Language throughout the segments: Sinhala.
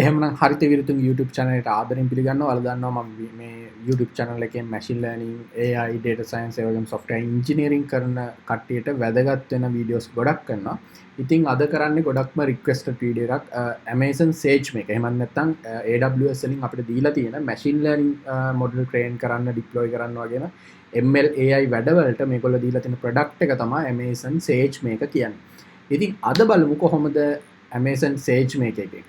එහෙමනම් හරිත විරතුන් YouTube channel එකට ආදරෙන් පිළිගන්නවා. ඔයාලා දන්නවා මම මේ YouTube channel එකේ machine learning, AI, data science ඒ වගේම software engineering කරන කට්ටියට වැදගත් වෙන videos ගොඩක් කරනවා. ඉතින් අද කරන්නේ ගොඩක්ම requested video එකක් Amazon SageMaker. එහෙම නැත්නම් AWS වලින් අපිට දීලා තියෙන machine learning model train කරන්න, deploy කරන්න වගේම ML AI වැඩවලට මේගොල්ලෝ දීලා තියෙන product එක තමයි Amazon SageMaker කියන්නේ. ඉතින් අද බලමු කොහොමද Amazon SageMaker එකේ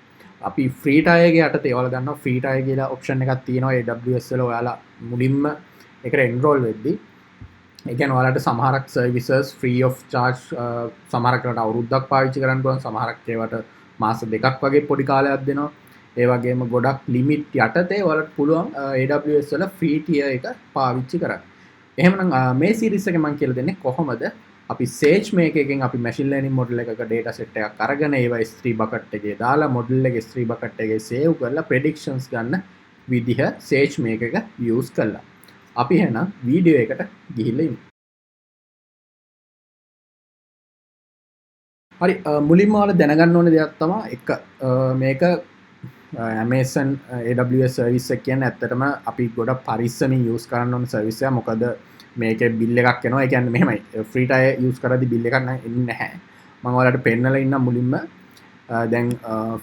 අපි ෆ්‍රී ටයර්ගේ යටතේ ඔයාලා දන්නවා ෆ්‍රී ටයර් කියලා ඔප්ෂන් එකක් තියෙනවා AWS වල ඔයාලා මුලින්ම ඒකට එන්රෝල් වෙද්දී ඒ කියන්නේ ඔයාලට සමහරක් සර්විසස් ෆ්‍රී ඔෆ් charge සමහරකට අවුරුද්දක් පාවිච්චි කරන්න පුළුවන් සමහරක් ඒවට මාස දෙකක් වගේ පොඩි කාලයක් දෙනවා ඒ වගේම ගොඩක් ලිමිට් යටතේ ඔයාලට පුළුවන් AWS වල ෆ්‍රී ටියර් එක පාවිච්චි කරන්න. එහෙමනම් මේ සීරීස් එකේ මම කියලා දෙන්නේ කොහොමද අපි SageMaker එකෙන් අපි machine learning model එකක data set එකක් අරගෙන ඒවා S3 bucket එකේ දාලා model එක S3 bucket එකේ save කරලා predictions ගන්න විදිහ SageMaker එක use කරලා. අපි එහෙනම් වීඩියෝ එකට ගිහිල්ලා ඉමු. හරි මුලින්ම ඔයාලා දැනගන්න ඕන දෙයක් තමයි එක මේක Amazon AWS service එක කියන්නේ ඇත්තටම අපි ගොඩක් පරිස්සමින් use කරන්න ඕන service එක. මොකද මේකේ bill එකක් එනවා. ඒ කියන්නේ මෙහෙමයි free tier use කරද්දි bill එකක් එන්නේ නැහැ. මම ඔයාලට පෙන්නලා ඉන්නම් මුලින්ම. දැන්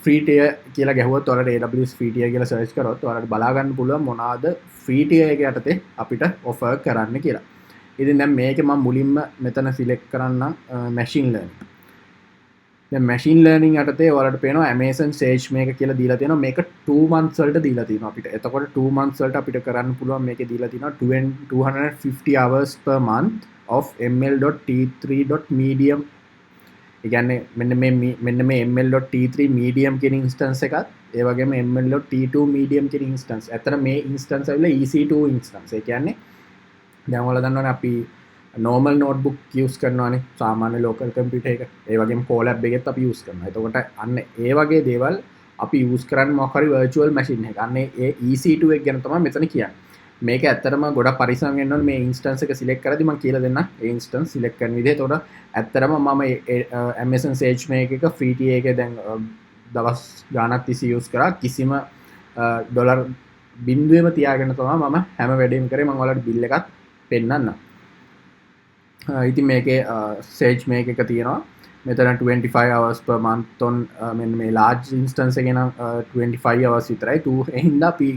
free tier කියලා ගැහුවොත් ඔයාලට AWS free tier කියලා search කරොත් ඔයාලට බලා ගන්න පුළුවන් මොනවාද free tier එක යටතේ අපිට offer කරන්න කියලා. ඉතින් දැන් මේකේ මම මුලින්ම මෙතන select කරන්නම් machine learning. දැන් machine learning යටතේ ඔයාලට පේනවා Amazon SageMaker කියලා දීලා තියෙනවා. මේක 2 months වලට දීලා තියෙනවා අපිට. එතකොට 2 months වලට අපිට කරන්න පුළුවන් මේකේ දීලා තියෙනවා 250 hours per month of ml.t3.medium. ඒ කියන්නේ මෙන්න මේ ml.t3 medium කියන instance එකත් ඒ වගේම ml.t2 medium කියන instance. ඇත්තට මේ instance ඇවිල්ලා EC2 instance. ඒ කියන්නේ දැන් ඔයාලා දන්නවනේ අපි normal notebook use කරනවානේ සාමාන්‍ය local computer එක. ඒ වගේම Colab එකෙත් අපි use කරනවා. එතකොට අන්න ඒ වගේ දේවල් අපි use කරන්නේ මොකක් හරි virtual machine එකක. අන්න ඒ EC2 එක ගැන තමයි මෙතන කියන්නේ. මේක ඇත්තටම ගොඩක් පරිස්සම් වෙන්න ඕනේ මේ instance එක select කරද්දි මම කියලා දෙන්නම්. ඒ instance select කරන විදිහ. එතකොට ඇත්තටම මම Amazon SageMaker එක free tier එකේ දැන් දවස් ගාණක් තිස්සේ use කරා කිසිම ඩොලර් බිංදුවෙම තියාගෙන තමයි මම හැම වැඩේම කරේ. මම ඔයාලට bill එකත් පෙන්නන්නම්. ඉතින් මේකේ SageMaker එක තියෙනවා මෙතන 25 hours per month on මෙන්න මේ large instance එකේ නම් 25 hours විතරයි. එහෙනම් අපි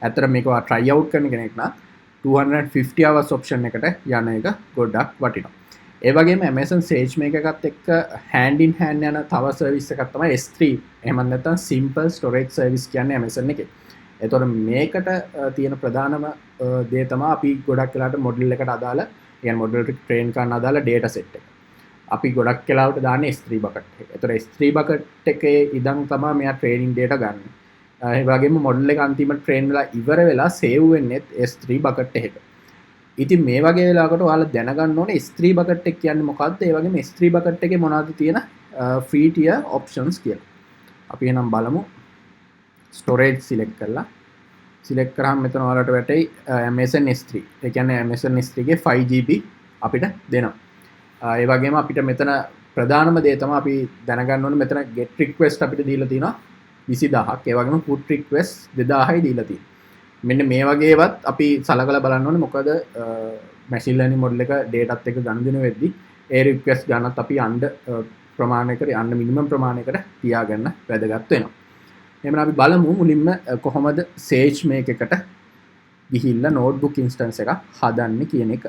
ඇත්තට මේක try out කරන කෙනෙක් නම් 250 hours option එකට යන එක ගොඩක් වටිනවා. ඒ වගේම Amazon SageMaker එකත් එක්ක hand in hand යන තව service එකක් තමයි S3. එහෙම නැත්නම් simple storage service කියන්නේ Amazon එකේ. එතකොට මේකට තියෙන ප්‍රධානම දේ තමයි අපි ගොඩක් වෙලාවට model එකට අදාළ කියන්නේ model එක train කරන්න අදාළ data set එක. අපි ගොඩක් වෙලාවට දාන්නේ S3 bucket එක. ඒතර S3 bucket එකේ ඉඳන් තමයි මෙයා training data ගන්න. ඒ වගේම model එක අන්තිමට train වෙලා ඉවර වෙලා save වෙන්නේ S3 bucket එකක. ඉතින් මේ වගේ වෙලාවකට ඔයාලා දැනගන්න ඕනේ S3 bucket එක කියන්නේ මොකක්ද? ඒ වගේම S3 bucket එකේ මොනවද තියෙන free tier options කියලා. අපි එහෙනම් බලමු. storage select කරලා select කරාම මෙතන ඔයාලට වැටෙයි Amazon S3. ඒ කියන්නේ Amazon S3 ගේ 5GB අපිට දෙනවා. ඒ වගේම අපිට මෙතන ප්‍රධානම දේ තමයි අපි දැනගන්න ඕනේ මෙතන get request අපිට දීලා තියෙනවා 20000ක්. ඒ වගේම put request 2000යි දීලා තියෙනවා. මෙන්න මේ වගේවත් අපි සලකලා බලන්න ඕනේ. මොකද machine learning model එක dataත් එක්ක ගනුදෙනු වෙද්දී ඒ request ගන්නත් අපි under ප්‍රමාණයකට යන්න minimum ප්‍රමාණයකට තියාගන්න වැදගත් වෙනවා. එහෙනම් අපි බලමු මුලින්ම කොහොමද SageMaker එකට ගිහිල්ලා notebook instance එකක් හදන්නේ කියන එක.